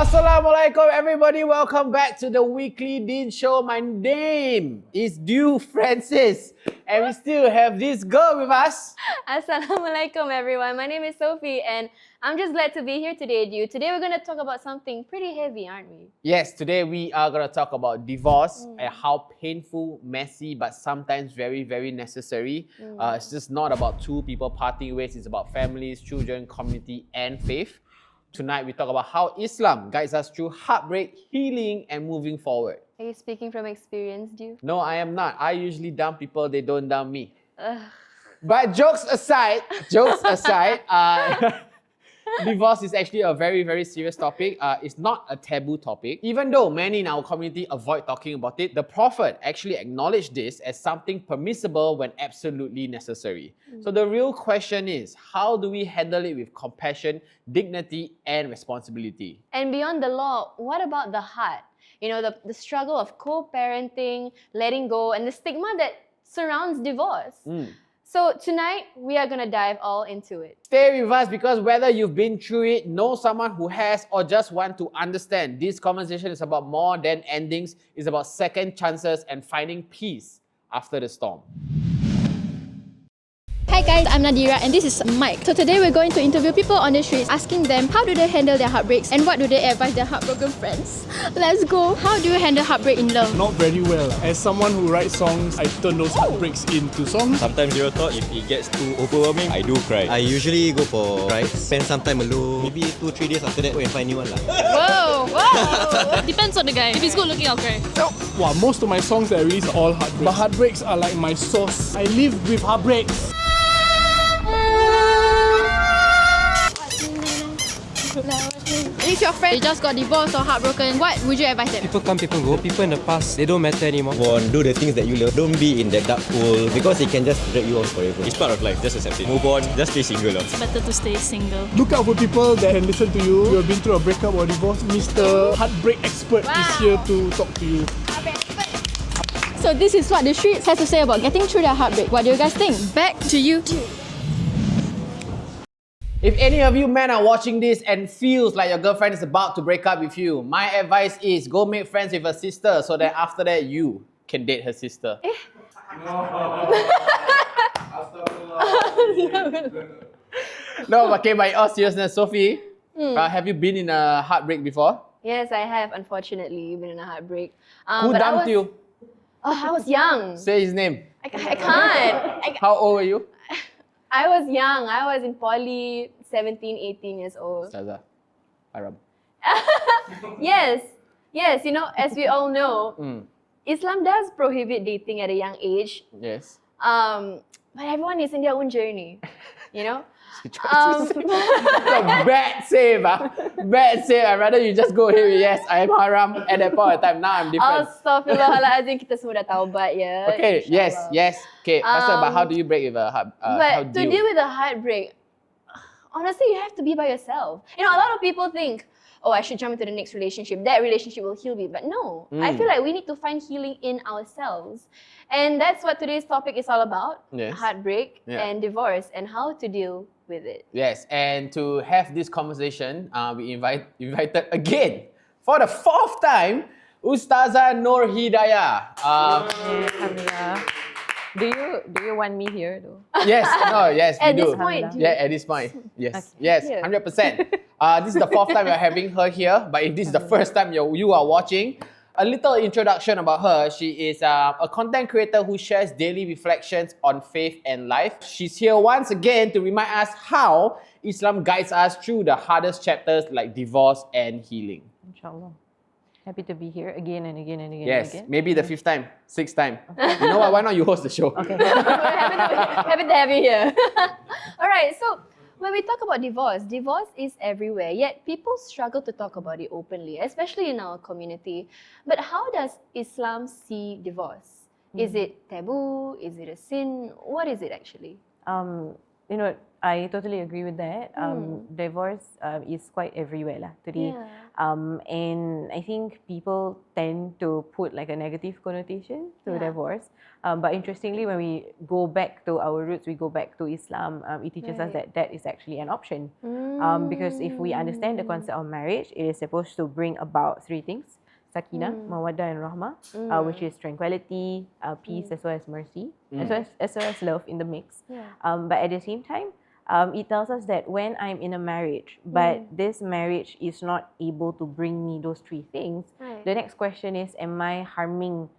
Assalamualaikum everybody, welcome back to the Weekly Deen Show. My name is Dew Francis and we still have this girl with us. Assalamualaikum everyone, my name is Sophie and I'm just glad to be here today, Dew. Today we're going to talk about something pretty heavy, aren't we? Yes, today we are going to talk about divorce and how painful, messy, but sometimes very, very necessary. It's just not about two people parting ways, it's about families, children, community and faith. Tonight we talk about how Islam guides us through heartbreak, healing and moving forward. Are you speaking from experience, Dew? No, I am not. I usually dump people, they don't dump me. But jokes aside, divorce is actually a very, very serious topic. It's not a taboo topic. Even though many in our community avoid talking about it, the Prophet actually acknowledged this as something permissible when absolutely necessary. So the real question is, how do we handle it with compassion, dignity, and responsibility? And beyond the law, what about the heart? You know, the struggle of co-parenting, letting go, and the stigma that surrounds divorce. So tonight, we are going to dive all into it. Stay with us because whether you've been through it, know someone who has, or just want to understand, this conversation is about more than endings. It's about second chances and finding peace after the storm. Hi guys, I'm Nadira and this is Mike. So today we're going to interview people on the streets, asking them how do they handle their heartbreaks and what do they advise their heartbroken friends. Let's go. How do you handle heartbreak in love? Not very well. As someone who writes songs, I turn those heartbreaks into songs. Sometimes zero thought, if it gets too overwhelming, I do cry. I usually go for drives, spend some time alone. Maybe 2-3 days after that, go and find new one lah. Whoa! Depends on the guy. If he's good looking, I'll cry. Wow, most of my songs that I release are all heartbreaks. But heartbreaks are like my sauce. I live with heartbreaks. If your friend just got divorced or heartbroken, what would you advise them? People come, people go. People in the past, they don't matter anymore. Go on, do the things that you love. Don't be in that dark hole because it can just drag you on forever. It's part of life, just accept it. Move on, just stay single. It's better to stay single. Look out for people that can listen to you. You've been through a breakup or divorce. Mr. Heartbreak Expert is here to talk to you. So this is what the streets has to say about getting through their heartbreak. What do you guys think? Back to you. If any of you men are watching this and feels like your girlfriend is about to break up with you, my advice is go make friends with her sister so that after that you can date her sister. No, okay, but in all seriousness, Sophie, have you been in a heartbreak before? Yes, I have, unfortunately, been in a heartbreak. Who but dumped you? Oh, I was young. Say his name. I can't. How old were you? I was young. I was in poly, 17, 18 years old. Ustazah. Haram. Yes, you know, as we all know, Islam does prohibit dating at a young age. Yes. But everyone is in their own journey, you know? Bad save, Bad save. I'd rather you just go here with, yes, I am haram at that point of time. Now I'm different. Astaghfirullahalazim, kita semua dah taubat ya. Okay, yes. Okay, Pastor, but how do you break with a heart? But to deal with a heartbreak, honestly, you have to be by yourself. You know, a lot of people think, oh, I should jump into the next relationship. That relationship will heal me. But no, I feel like we need to find healing in ourselves. And that's what today's topic is all about. Yes. Heartbreak and divorce and how to deal with it. Yes, and to have this conversation, we invited again, for the fourth time, Ustazah Nur Hidayah. Alhamdulillah. Do you want me here though? Yes, we do. At this point. Yeah, at this point. Yes, Okay. yes, 100%. This is the fourth time we're having her here, but if this is the first time you are watching, a little introduction about her. She is a content creator who shares daily reflections on faith and life. She's here once again to remind us how Islam guides us through the hardest chapters like divorce and healing. Inshallah. Happy to be here again and again and again. Yes, and again. maybe the fifth time, sixth time. You know what? Why not you host the show? Okay. Happy to have you here. All right, so when we talk about divorce is everywhere, yet people struggle to talk about it openly, especially in our community. But how does Islam see divorce? Is it taboo? Is it a sin? What is it actually? you know, I totally agree with that. Divorce is quite everywhere lah today. Yeah. And I think people tend to put like a negative connotation to divorce. But interestingly, when we go back to our roots, we go back to Islam, it teaches us that that is actually an option. Because if we understand the concept of marriage, it is supposed to bring about three things. Sakinah, mawaddah and rahmah, which is tranquility, peace, as well as mercy, as well as love in the mix. But at the same time, it tells us that when I'm in a marriage, but this marriage is not able to bring me those three things, the next question is, am I harming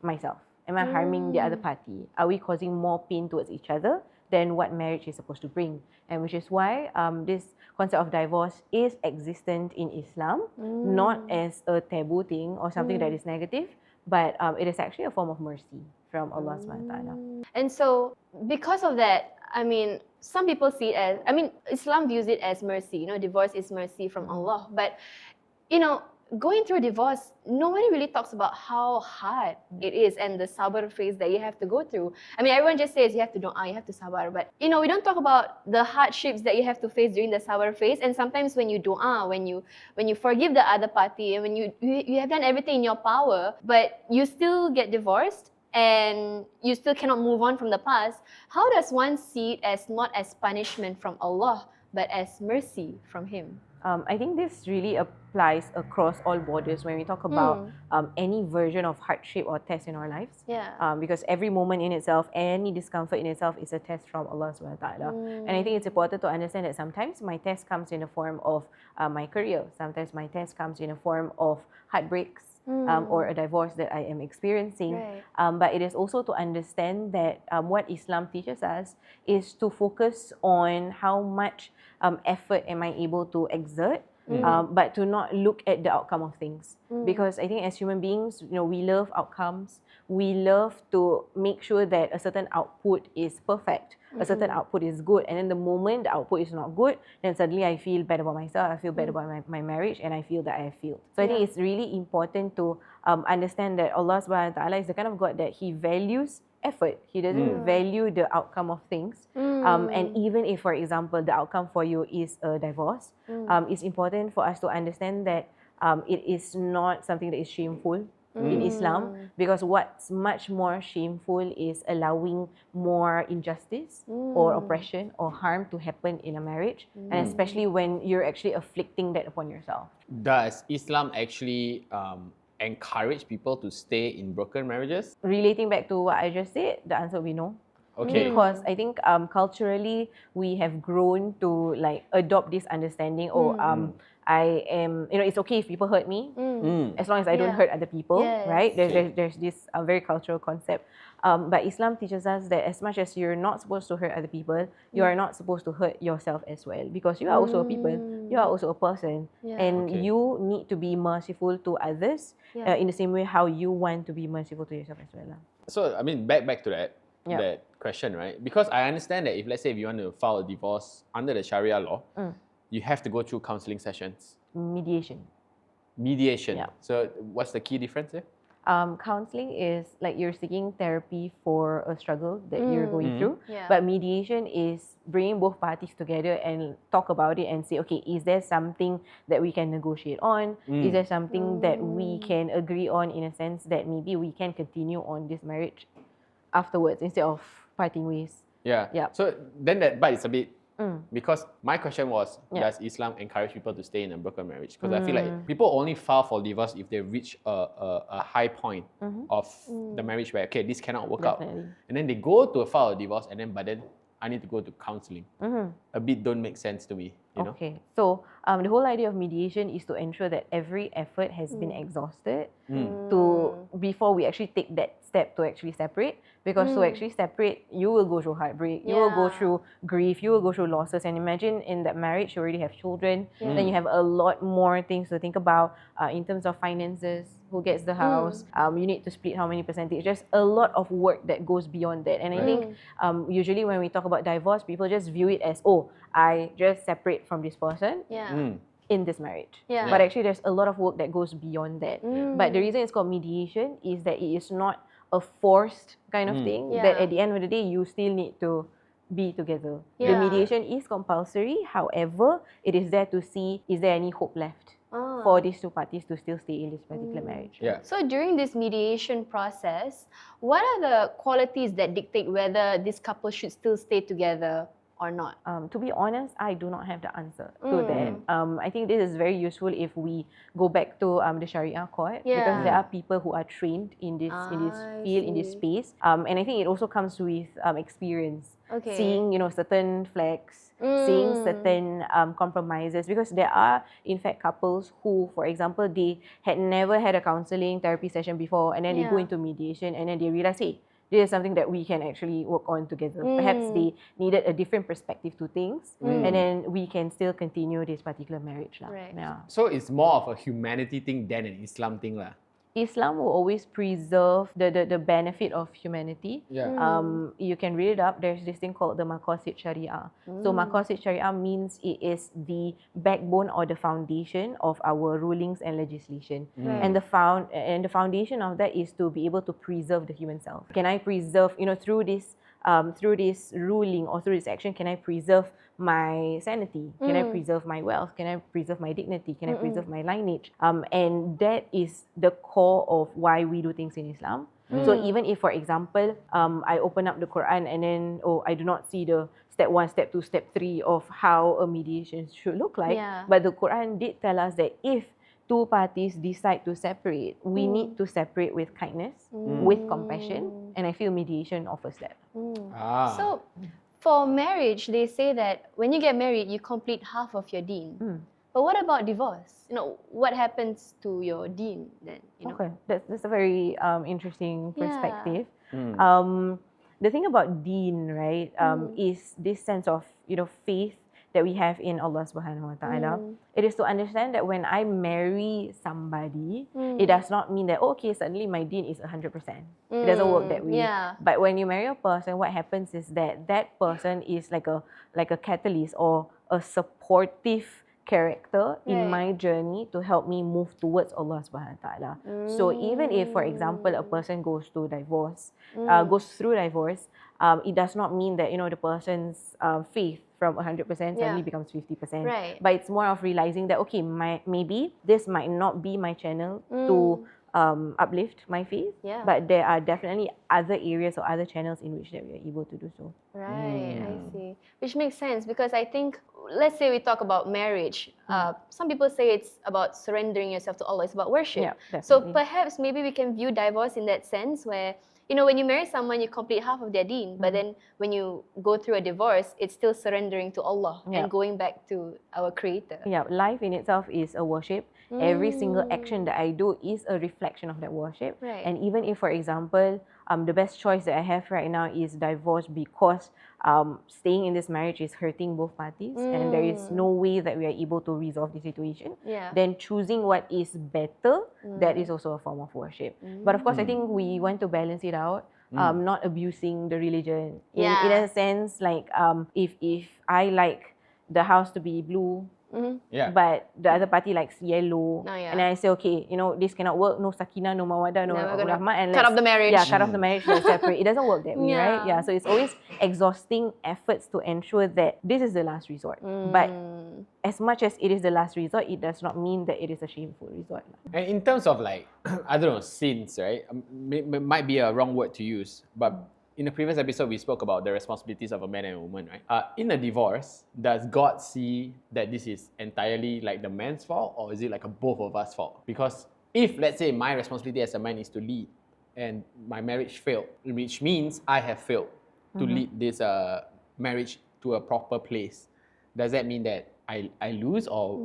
myself? Am I harming the other party? Are we causing more pain towards each other than what marriage is supposed to bring? And which is why this concept of divorce is existent in Islam, not as a taboo thing or something that is negative, but it is actually a form of mercy from Allah subhanahu wa ta'ala. And so, because of that, I mean, some people see it as, I mean, Islam views it as mercy. You know, divorce is mercy from Allah. But, you know, going through divorce, nobody really talks about how hard it is and the sabr phase that you have to go through. I mean, everyone just says you have to dua, you have to sabr. But, you know, we don't talk about the hardships that you have to face during the sabr phase. And sometimes when you dua, when you forgive the other party, and when you have done everything in your power, but you still get divorced, and you still cannot move on from the past, how does one see it as not as punishment from Allah, but as mercy from Him? I think this really applies across all borders when we talk about any version of hardship or test in our lives. Because every moment in itself, any discomfort in itself is a test from Allah subhanahu wa ta'ala. And I think it's important to understand that sometimes my test comes in the form of my career. Sometimes my test comes in the form of heartbreaks. Or a divorce that I am experiencing. But it is also to understand that what Islam teaches us is to focus on how much effort am I able to exert, but to not look at the outcome of things. Because I think as human beings, you know, we love outcomes. We love to make sure that a certain output is perfect, a certain output is good. And then the moment the output is not good, then suddenly I feel bad about myself, I feel bad about my marriage, and I feel that I have failed. So I think it's really important to understand that Allah subhanahu wa ta'ala is the kind of God that He values effort. He doesn't value the outcome of things. And even if, for example, the outcome for you is a divorce, it's important for us to understand that it is not something that is shameful in Islam, because what's much more shameful is allowing more injustice or oppression or harm to happen in a marriage, and especially when you're actually afflicting that upon yourself. Does Islam actually encourage people to stay in broken marriages? Relating back to what I just said, the answer will be no. Okay. Because I think culturally we have grown to like adopt this understanding. I am, you know, it's okay if people hurt me as long as I don't hurt other people, right? There's this very cultural concept. But Islam teaches us that as much as you're not supposed to hurt other people, you are not supposed to hurt yourself as well, because you are also a people, you are also a person, and you need to be merciful to others in the same way how you want to be merciful to yourself as well. So, I mean, back to that question, right? Because I understand that if, let's say, if you want to file a divorce under the Sharia law, you have to go through counseling sessions. Mediation. Yeah. So, what's the key difference there? Counseling is like you're seeking therapy for a struggle that you're going through. But mediation is bringing both parties together and talk about it and say, okay, is there something that we can negotiate on? Is there something that we can agree on, in a sense that maybe we can continue on this marriage afterwards instead of parting ways? So then that bite is a bit, because my question was, does Islam encourage people to stay in a broken marriage? Because I feel like people only file for divorce if they reach a high point of the marriage where, okay, this cannot work out. And then they go to file a divorce, and then, but then I need to go to counseling. A bit don't make sense to me, you know? Okay, so the whole idea of mediation is to ensure that every effort has been exhausted before we actually take that step to actually separate. Because to actually separate, you will go through heartbreak, you will go through grief, you will go through losses. And imagine in that marriage, you already have children, then you have a lot more things to think about in terms of finances, who gets the house, you need to split how many percentage. There's a lot of work that goes beyond that. And I think usually when we talk about divorce, people just view it as, oh, I just separate from this person. In this marriage. But actually there's a lot of work that goes beyond that. But the reason it's called mediation is that it is not a forced kind of thing, that at the end of the day you still need to be together. Yeah. The mediation is compulsory. However, it is there to see, is there any hope left for these two parties to still stay in this particular marriage. Yeah. So during this mediation process, what are the qualities that dictate whether this couple should still stay together or not? To be honest, I do not have the answer to that. I think this is very useful if we go back to the Sharia court, because there are people who are trained in this field, in this space, and I think it also comes with experience. Okay. Seeing certain flags, seeing certain compromises, because there are in fact couples who, for example, they had never had a counselling therapy session before, and then they go into mediation, and then they realize, hey, this is something that we can actually work on together. Perhaps they needed a different perspective to things, and then we can still continue this particular marriage. Right. Yeah. So it's more of a humanity thing than an Islam thing lah. Islam will always preserve the benefit of humanity. Yeah. You can read it up. There's this thing called the Maqasid Sharia. So Maqasid Sharia means it is the backbone or the foundation of our rulings and legislation. And the foundation of that is to be able to preserve the human self. Can I preserve, through this ruling or through this action, can I preserve my sanity? Can I preserve my wealth? Can I preserve my dignity? Can I preserve my lineage? And that is the core of why we do things in Islam. So even if, for example, I open up the Quran and then, I do not see the step 1, step 2, step 3 of how a mediation should look like. But the Quran did tell us that if two parties decide to separate, we need to separate with kindness, with compassion, and I feel mediation offers that. So, for marriage, they say that when you get married, you complete half of your deen. But what about divorce? What happens to your deen then? Okay, that's a very interesting perspective. The thing about deen, right, is this sense of faith that we have in Allah Subhanahu Wa Taala. It is to understand that when I marry somebody, it does not mean that suddenly my deen is 100%. It doesn't work that way. But when you marry a person, what happens is that person is like a catalyst or a supportive character in my journey to help me move towards Allah Subhanahu Wa Taala. So even if, for example, a person goes through divorce, it does not mean that the person's faith from 100% suddenly becomes 50%. Right. But it's more of realizing that maybe this might not be my channel to uplift my faith, but there are definitely other areas or other channels in which that we are able to do so. Right, I see. Which makes sense, because I think, let's say we talk about marriage. Some people say it's about surrendering yourself to Allah. It's about worship. So perhaps maybe we can view divorce in that sense where, when you marry someone, you complete half of their deen. But then when you go through a divorce, it's still surrendering to Allah and going back to our Creator. Yeah, life in itself is a worship. Every single action that I do is a reflection of that worship. Right. And even if, for example, the best choice that I have right now is divorce because staying in this marriage is hurting both parties and there is no way that we are able to resolve the situation, then choosing what is better, that is also a form of worship. But of course, I think we want to balance it out. Not abusing the religion. In a sense, like if I like the house to be blue, but the other party likes yellow, and then I say, this cannot work, no sakinah, no mawaddah, no rahmah, and cut off the marriage. Cut off the marriage, let's separate. It doesn't work that way, right? Yeah, so it's always exhausting efforts to ensure that this is the last resort. But as much as it is the last resort, it does not mean that it is a shameful resort. And in terms of sins, right? Might be a wrong word to use, but in the previous episode, we spoke about the responsibilities of a man and a woman, right? In a divorce, does God see that this is entirely like the man's fault, or is it like a both of us fault? Because if, let's say, my responsibility as a man is to lead, and my marriage failed, which means I have failed to lead this marriage to a proper place, does that mean that I lose, or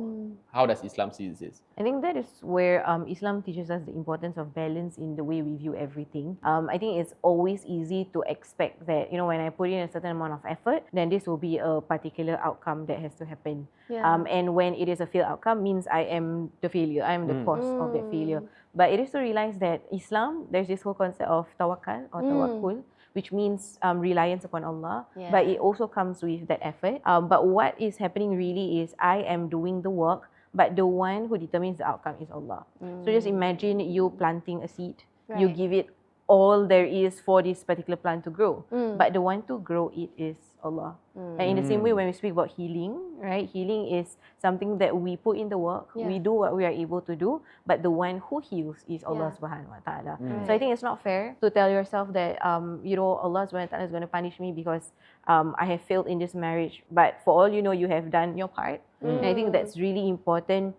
how does Islam see this? I think that is where Islam teaches us the importance of balance in the way we view everything. I think it's always easy to expect that, when I put in a certain amount of effort, then this will be a particular outcome that has to happen. And when it is a failed outcome, means I am the failure, I am the cause of that failure. But it is to realize that Islam, there's this whole concept of tawakkal or tawakkul, which means reliance upon Allah, but it also comes with that effort. But what is happening really is I am doing the work, but the one who determines the outcome is Allah. So just imagine you planting a seed, you give it all there is for this particular plant to grow. But the one to grow it is Allah. And in the same way, when we speak about healing, right? Healing is something that we put in the work. We do what we are able to do, but the one who heals is Allah Subhanahu Wa Taala. So I think it's not fair to tell yourself that Allah Subhanahu Wa Taala is going to punish me because I have failed in this marriage. But for all you know, you have done your part. And I think that's really important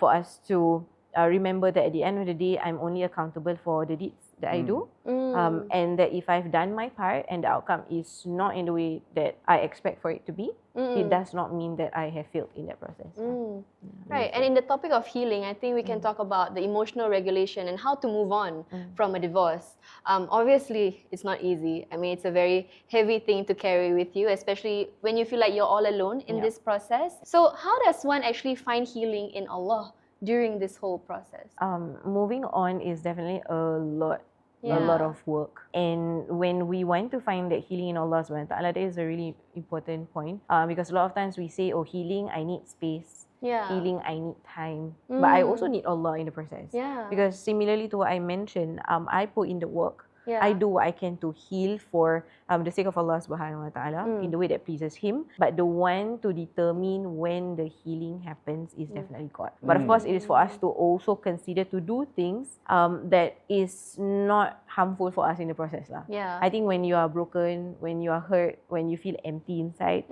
for us to remember that at the end of the day, I'm only accountable for the deeds that I do, and that if I've done my part and the outcome is not in the way that I expect for it to be, it does not mean that I have failed in that process. Right, and in the topic of healing, I think we can talk about the emotional regulation and how to move on from a divorce. Obviously, it's not easy. I mean, it's a very heavy thing to carry with you, especially when you feel like you're all alone in this process. So how does one actually find healing in Allah during this whole process? Moving on is definitely a lot of work. And when we want to find that healing in Allah subhanahu wa ta'ala, that is a really important point. Because a lot of times we say, oh, healing, I need space. Healing, I need time. But I also need Allah in the process. Because similarly to what I mentioned, I put in the work. I do what I can to heal for the sake of Allah subhanahu wa ta'ala in the way that pleases Him. But the one to determine when the healing happens is definitely God. But of course, it is for us to also consider to do things that is not harmful for us in the process. I think when you are broken, when you are hurt, when you feel empty inside,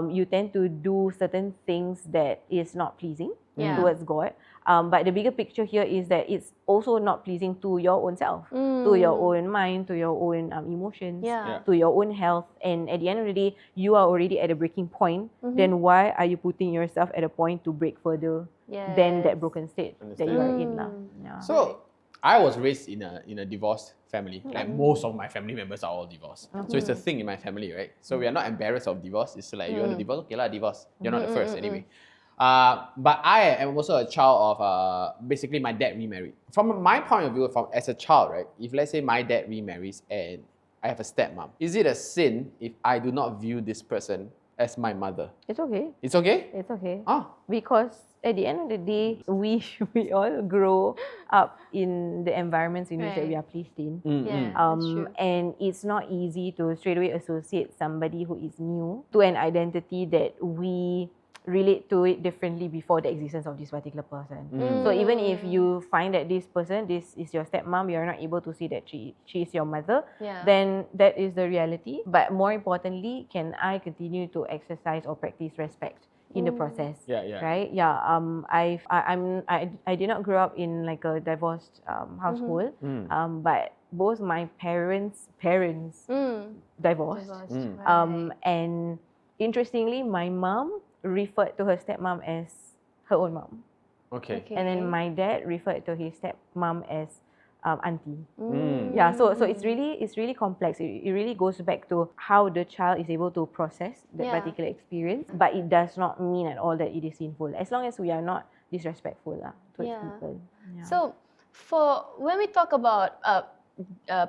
you tend to do certain things that is not pleasing towards God. But the bigger picture here is that it's also not pleasing to your own self, to your own mind, to your own emotions, to your own health. And at the end of the day, you are already at a breaking point. Then why are you putting yourself at a point to break further than that broken state that you are in? So I was raised in a divorced family. Like most of my family members are all divorced. So it's a thing in my family, right? So we are not embarrassed of divorce. It's like, you want to divorce? Okay lah, divorce. You're not the first anyway. But I am also a child of basically my dad remarried. From my point of view, as a child, right? If let's say my dad remarries and I have a stepmom, is it a sin if I do not view this person as my mother? It's okay. It's okay? It's okay. Ah. Because at the end of the day, we all grow up in the environments in which that we are placed in. That's true. And it's not easy to straight away associate somebody who is new to an identity that we relate to it differently before the existence of this particular person. So even if you find that this person, this is your stepmom, you're not able to see that she is your mother, then that is the reality. But more importantly, can I continue to exercise or practice respect in the process? Right? I did not grow up in like a divorced household, but both my parents divorced. And interestingly, my mom referred to her stepmom as her own mom. Okay. And then my dad referred to his stepmom as auntie. So it's really complex. It really goes back to how the child is able to process that particular experience. But it does not mean at all that it is sinful, as long as we are not disrespectful towards people. So for when we talk about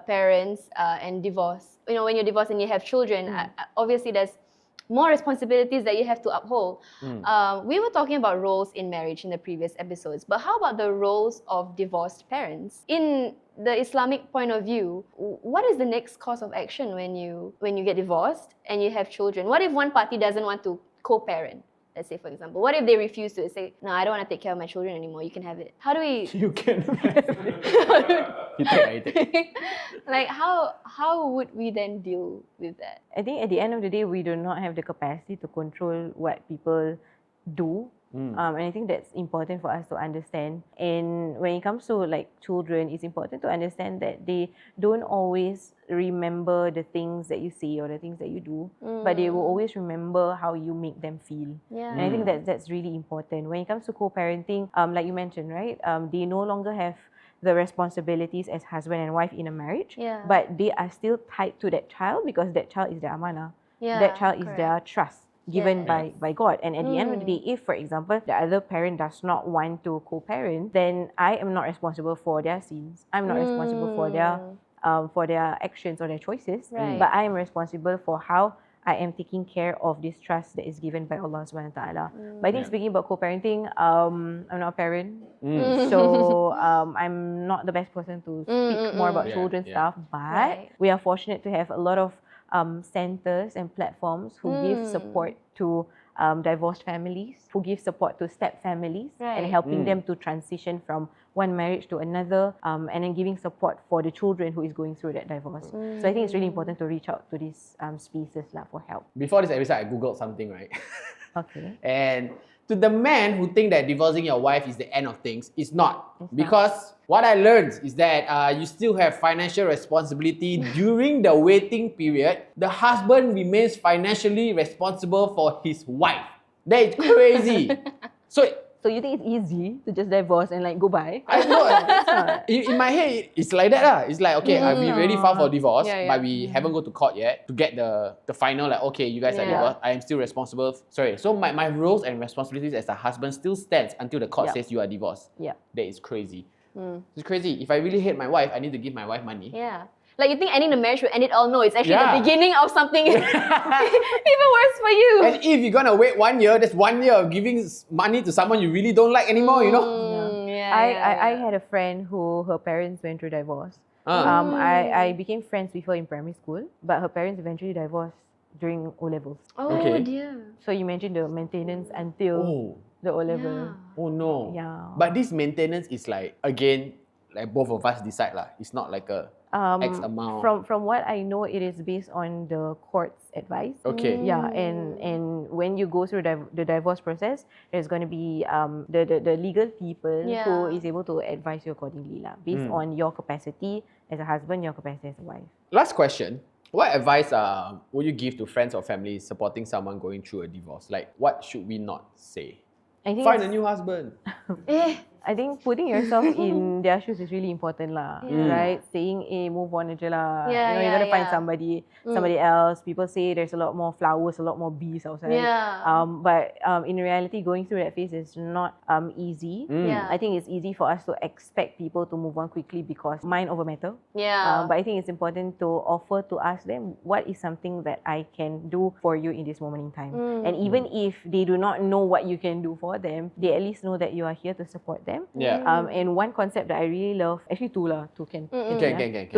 parents and divorce, you know, when you're divorced and you have children, obviously there's more responsibilities that you have to uphold. We were talking about roles in marriage in the previous episodes, but how about the roles of divorced parents? In the Islamic point of view, what is the next course of action when you get divorced and you have children? What if one party doesn't want to co-parent? Let's say, for example, what if they refuse to say, no, I don't want to take care of my children anymore, you can have it. How do we... You can have it. You take. Like, how would we then deal with that? I think at the end of the day, we do not have the capacity to control what people do. And I think that's important for us to understand. And when it comes to like children, it's important to understand that they don't always remember the things that you say or the things that you do, but they will always remember how you make them feel. And I think that's really important. When it comes to co-parenting, like you mentioned, right? They no longer have the responsibilities as husband and wife in a marriage, but they are still tied to that child because that child is their amanah. That child is their trust given by God. And at the end of the day, if, for example, the other parent does not want to co-parent, then I am not responsible for their sins. I'm not responsible for their actions or their choices, but I am responsible for how I am taking care of this trust that is given by Allah subhanahu wa ta'ala. But I think speaking about co-parenting, I'm not a parent. So I'm not the best person to speak more about children stuff. But we are fortunate to have a lot of centers and platforms who give support to divorced families, who give support to step families and helping them to transition from one marriage to another, and then giving support for the children who is going through that divorce. So I think it's really important to reach out to these spaces for help. Before this episode, I googled something, right? Okay. And to the man who think that divorcing your wife is the end of things, it's not. Because what I learned is that you still have financial responsibility during the waiting period. The husband remains financially responsible for his wife. That is crazy. So you think it's easy to just divorce and like go by? I know. In my head, it's like that. It's like, okay, we already filed for divorce, but we haven't go to court yet to get the final, like, okay, you guys are divorced. I am still responsible. So my roles and responsibilities as a husband still stands until the court says you are divorced. Yeah. That is crazy. It's crazy. If I really hate my wife, I need to give my wife money. Yeah. Like you think ending the marriage will end it all? No, it's actually the beginning of something even worse for you. And if you're gonna wait 1 year, that's 1 year of giving money to someone you really don't like anymore, you know? I had a friend who her parents went through divorce. I became friends with her in primary school, but her parents eventually divorced during O-levels. Oh dear. So you imagine the maintenance until the O-level. Oh no. Yeah. But this maintenance is like, again, like both of us decide lah. It's not like a X amount. From what I know, it is based on the court's advice. Okay. Yeah, and when you go through the divorce process, there's going to be the legal people who is able to advise you accordingly lah, based on your capacity as a husband, your capacity as a wife. Last question. What advice would you give to friends or family supporting someone going through a divorce? Like, what should we not say? I think Find a new husband. I think putting yourself in their shoes is really important lah, right? Saying, move on aja lah. You're gonna find somebody else. People say there's a lot more flowers, a lot more bees outside. But in reality, going through that phase is not easy. I think it's easy for us to expect people to move on quickly because mind over matter. But I think it's important to offer to ask them, what is something that I can do for you in this moment in time? And even if they do not know what you can do for them, they at least know that you are here to support them. And one concept that I really love, actually two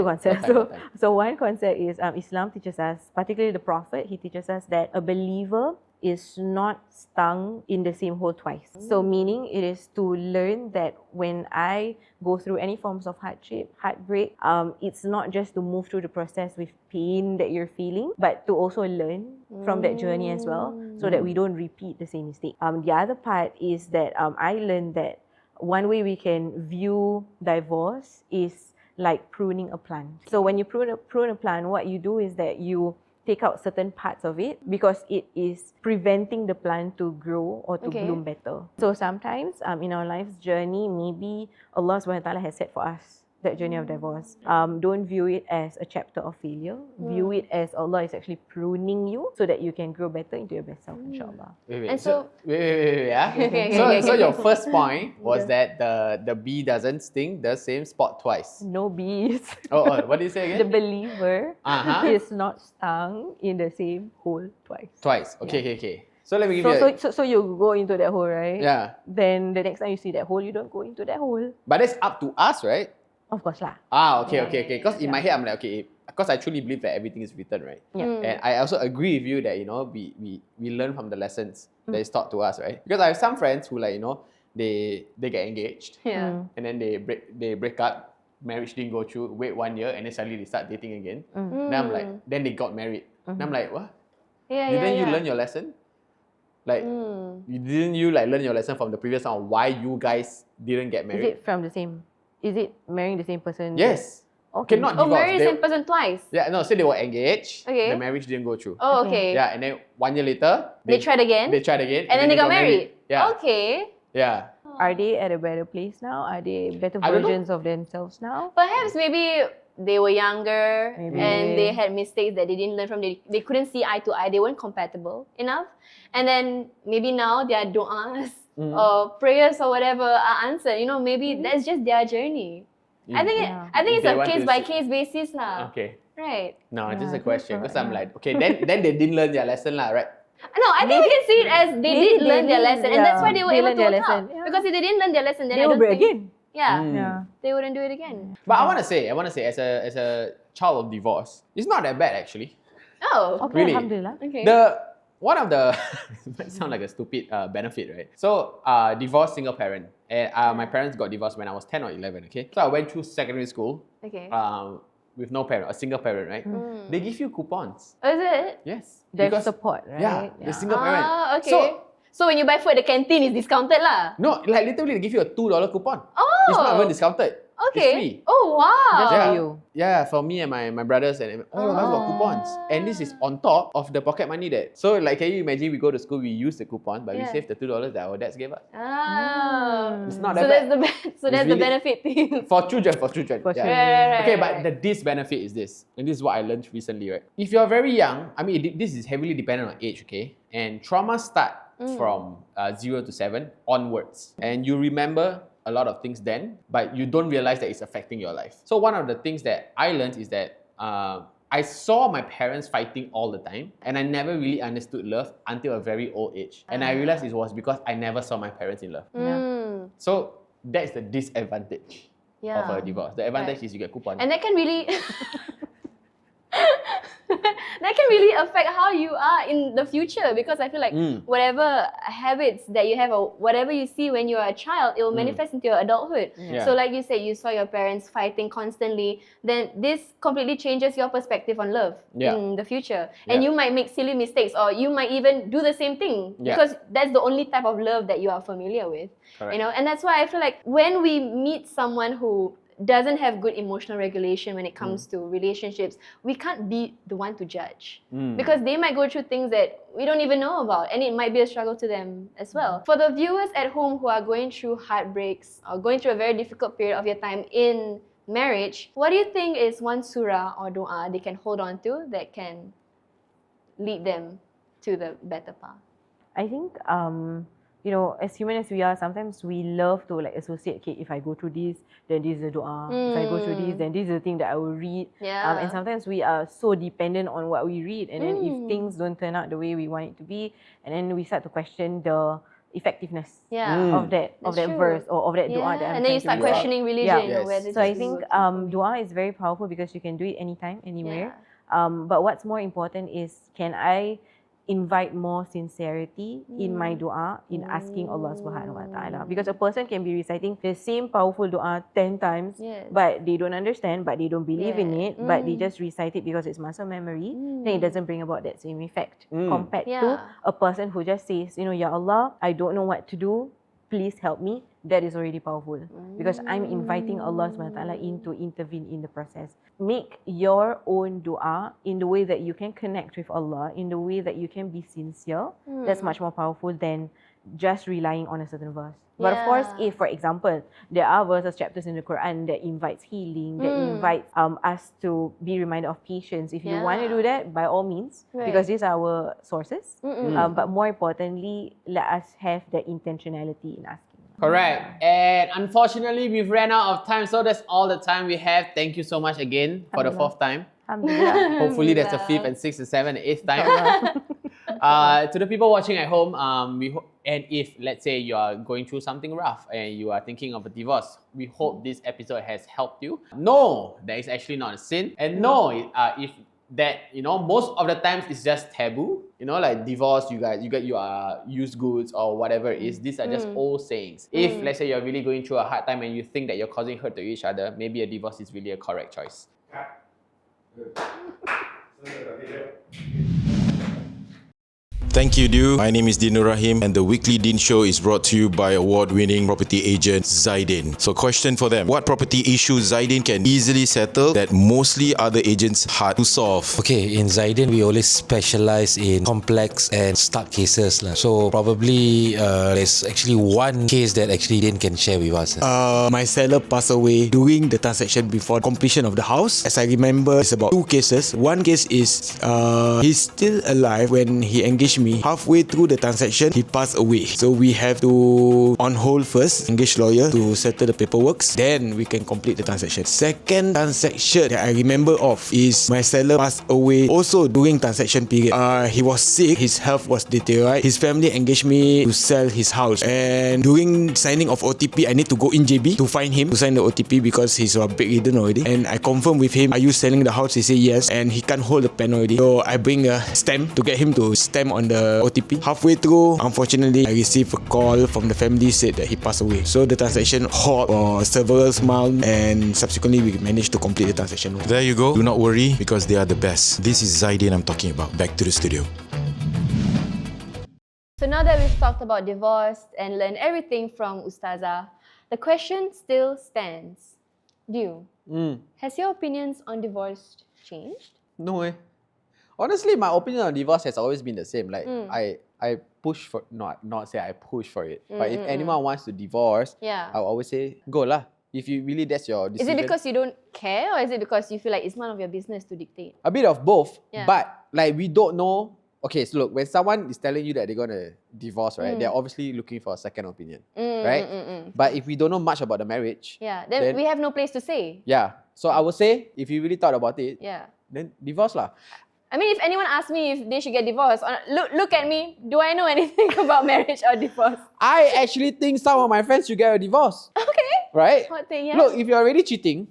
concepts. So one concept is Islam teaches us, particularly the Prophet, he teaches us that a believer is not stung in the same hole twice. So meaning it is to learn that when I go through any forms of hardship, heartbreak, it's not just to move through the process with pain that you're feeling, but to also learn from that journey as well, so that we don't repeat the same mistake. The other part is that I learned that one way we can view divorce is like pruning a plant. So when you prune a plant, what you do is that you take out certain parts of it because it is preventing the plant to grow or to bloom better. So sometimes in our life's journey, maybe Allah subhanahu wa ta'ala has set for us that journey of divorce. Don't view it as a chapter of failure. View it as Allah is actually pruning you so that you can grow better into your best self, inshallah. And so So your first point was that the bee doesn't sting the same spot twice. No bees. What did you say The again? believer is not stung in the same hole twice. Twice. Okay. So let me give you So you go into that hole, right? Yeah. Then the next time you see that hole, you don't go into that hole. But that's up to us, right? Of course lah. Okay. Because in my head, I'm like, okay, because I truly believe that everything is written, right? And I also agree with you that, we learn from the lessons that is taught to us, right? Because I have some friends who like, they get engaged. And then they break up, marriage didn't go through, wait 1 year, and then suddenly they start dating again. Then I'm like, then they got married. And I'm like, what? Didn't you learn your lesson? Like, didn't you like learn your lesson from the previous one, why you guys didn't get married? Is it from the same? Is it marrying the same person? Yes. Okay. Cannot divorce. marry the same person twice. Yeah, no, so they were engaged. Okay. The marriage didn't go through. Oh, okay. Yeah, and then 1 year later, They tried again? They tried again. And then they got married? Yeah. Okay. Yeah. Are they at a better place now? Are they better I don't know. versions of themselves now? Perhaps maybe they were younger Maybe. and they had mistakes that they didn't learn from. They couldn't see eye to eye. They weren't compatible enough. And then maybe now their du'as or prayers or whatever are answered. Maybe that's just their journey. I think it's They a want to case by case basis lah. Okay. Right. No, just a question. Because I'm like, okay, then they didn't learn their lesson, lah, right? No, I think we can see it as they did learn their lesson, and that's why they were They able learned to their work out. lesson, yeah. Because if they didn't learn their lesson, then They I will don't break think, again. yeah, they wouldn't do it again. But I want to say, as a child of divorce, it's not that bad actually. Oh, Okay, Really? alhamdulillah. okay. One of the it might sound like a stupid benefit, right? So, divorced single parent, and my parents got divorced when I was 10 or 11. Okay, so I went through secondary school. Okay. With no parent, a single parent, right? They give you coupons. Oh, is it? Yes. There's because- support, right? Yeah, the single parent. Ah, okay. So when you buy food at the canteen, it's discounted lah. No, like literally they give you a $2 coupon. Oh. It's not even discounted. Okay. It's free. Oh wow. Just Yeah. for you. Yeah, for me and my brothers and all of us got coupons. And this is on top of the pocket money that. So like, can you imagine we go to school, we use the coupon, but we Yeah. save the $2 that our dads gave us. It's not So that that's bad. the really- benefit thing. For children. For Yeah. children. Right, Okay, right, but right. the disbenefit is this, and this is what I learned recently, right? If you're very young, I mean, this is heavily dependent on age, okay? And trauma start from 0 to 7 onwards, and you remember a lot of things then, but you don't realize that it's affecting your life. So one of the things that I learned is that I saw my parents fighting all the time, and I never really understood love until a very old age. And I realized it was because I never saw my parents in love. So that's the disadvantage of a divorce. The advantage is you get coupons. And that can really that can really affect how you are in the future, because I feel like whatever habits that you have or whatever you see when you are a child, it will manifest into your adulthood. Yeah. So like you said, you saw your parents fighting constantly, then this completely changes your perspective on love in the future. And Yeah. you might make silly mistakes, or you might even do the same thing Yeah. because that's the only type of love that you are familiar with. Correct. You know, and that's why I feel like when we meet someone who doesn't have good emotional regulation when it comes to relationships, we can't be the one to judge, because they might go through things that we don't even know about, and it might be a struggle to them as well. For the viewers at home who are going through heartbreaks or going through a very difficult period of your time in marriage, what do you think is one surah or dua they can hold on to that can lead them to the better path? I think, you know, as human as we are, sometimes we love to like associate, okay, if I go through this, then this is the dua. If I go through this, then this is the thing that I will read. Yeah. And sometimes we are so dependent on what we read. And then if things don't turn out the way we want it to be, and then we start to question the effectiveness of that That's true. verse or of that dua that I'm and then you trying start to read. questioning religion. Yeah. Or whether So I this think is dua is very powerful because you can do it anytime, anywhere. But what's more important is, can I invite more sincerity in my dua, in asking Allah Subhanahu Wa Taala? Because a person can be reciting the same powerful dua 10 times, but they don't understand, but they don't believe in it, but they just recite it because it's muscle memory, then it doesn't bring about that same effect compared to a person who just says, you know, Ya Allah, I don't know what to do, please help me. That is already powerful because I'm inviting Allah Subhanahu Wa Taala in to intervene in the process. Make your own dua in the way that you can connect with Allah, in the way that you can be sincere. That's much more powerful than just relying on a certain verse. But of course, if, for example, there are verses, chapters in the Quran that invites healing, that invites us to be reminded of patience. If you want to do that, by all means, because these are our sources. But more importantly, let us have that intentionality in asking. Correct. And unfortunately, we've ran out of time, so that's all the time we have. Thank you so much again for the 4th time. Alhamdulillah. Hopefully, there's a 5th and 6th and 7th and 8th time. To the people watching at home, and if, let's say, you are going through something rough and you are thinking of a divorce, we hope this episode has helped you. No, that is actually not a sin. And no, if that, you know, most of the times it's just taboo. You know, like divorce, you get your used goods or whatever it is. These are just old sayings. If, let's say, you're really going through a hard time and you think that you're causing hurt to each other, maybe a divorce is really a correct choice. Thank you, Du. My name is Deen Rahim, and the Weekly Deen Show is brought to you by award-winning property agent Zaidin. So, question for them: what property issues Zaidin can easily settle that mostly other agents hard to solve? Okay, in Zaidin, we always specialize in complex and stuck cases. So, probably there's actually one case that actually Din can share with us. My seller passed away during the transaction before completion of the house. As I remember, it's about 2 cases. One case is he's still alive when he engaged me me. Halfway through the transaction, he passed away. So we have to on hold first, engage lawyer to settle the paperwork. Then we can complete the transaction. Second transaction that I remember of is my seller passed away also during transaction period. He was sick, his health was deteriorated. His family engaged me to sell his house. And during signing of OTP, I need to go in JB to find him to sign the OTP because he's bedridden already. And I confirmed with him, are you selling the house? He said yes. And he can't hold the pen already. So I bring a stamp to get him to stamp on the OTP. Halfway through, unfortunately, I received a call from the family said that he passed away. So the transaction halt for several months and subsequently we managed to complete the transaction. There you go. Do not worry because they are the best. This is Zaidin I'm talking about. Back to the studio. So now that we've talked about divorce and learned everything from Ustazah, the question still stands. Dew, has your opinions on divorce changed? No eh. Honestly, my opinion on divorce has always been the same. Like I push for not say I push for it, but if anyone wants to divorce, I'll always say go lah. If you really that's your decision. Is it because you don't care or is it because you feel like it's none of your business to dictate? A bit of both, but like we don't know. Okay, so look, when someone is telling you that they're gonna divorce, right? They're obviously looking for a second opinion, right? But if we don't know much about the marriage, then we have no place to say. Yeah. So I would say if you really thought about it, then divorce lah. I mean, if anyone asks me if they should get divorced, look at me. Do I know anything about marriage or divorce? I actually think some of my friends should get a divorce. Okay. Right? What thing? Yeah. Look, if you're already cheating,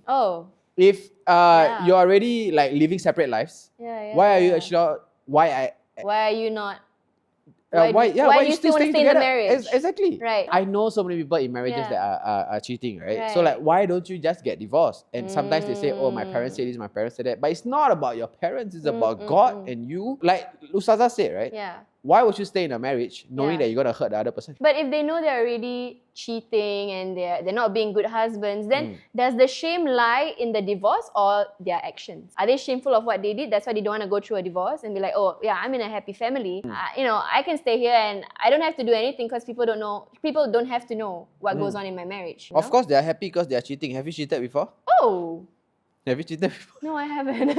if you're already like living separate lives, why are you actually why are you not? Why you still want to stay in the together? marriage? Exactly. Right. I know so many people in marriages that are cheating, right? So like, why don't you just get divorced? And sometimes they say, oh, my parents say this, my parents say that. But it's not about your parents, it's about God and you. Like Ustazah said, right? Yeah. Why would you stay in a marriage knowing that you're going to hurt the other person? But if they know they're already cheating and they're not being good husbands, then does the shame lie in the divorce or their actions? Are they shameful of what they did? That's why they don't want to go through a divorce and be like, oh, yeah, I'm in a happy family. I can stay here and I don't have to do anything because people don't have to know what goes on in my marriage. Of course, they're happy because they're cheating. Have you cheated before? Oh. Have you cheated before? No, I haven't.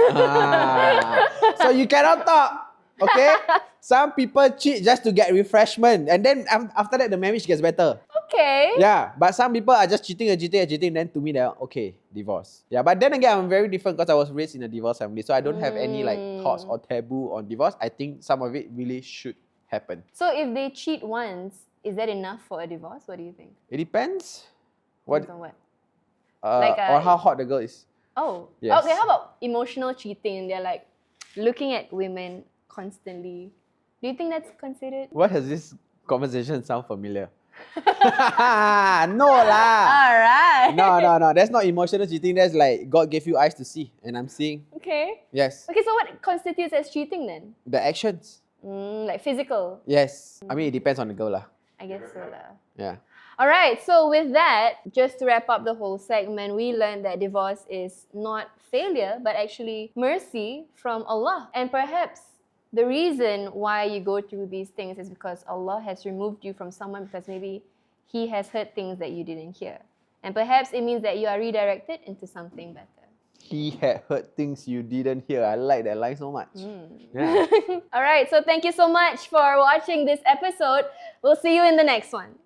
So you cannot talk. Okay? Some people cheat just to get refreshment and then after that the marriage gets better. Okay. Yeah, but some people are just cheating, then to me they're okay, divorce. Yeah, but then again I'm very different because I was raised in a divorce family, so I don't have any like thoughts or taboo on divorce. I think some of it really should happen. So if they cheat once, is that enough for a divorce? What do you think? It depends. Depends on what? Or how hot the girl is. Oh. Yes. Okay, how about emotional cheating? They're like looking at women constantly. Do you think that's considered? What does this conversation sound familiar? No lah. Alright. No. That's not emotional cheating. That's like God gave you eyes to see and I'm seeing. Okay. Yes. Okay, so what constitutes as cheating then? The actions. Like physical? Yes. I mean, it depends on the girl lah. I guess so lah. Yeah. Alright, so with that, just to wrap up the whole segment, we learned that divorce is not failure, but actually mercy from Allah. And perhaps the reason why you go through these things is because Allah has removed you from someone because maybe He has heard things that you didn't hear. And perhaps it means that you are redirected into something better. He had heard things you didn't hear. I like that line so much. Yeah. Alright, so thank you so much for watching this episode. We'll see you in the next one.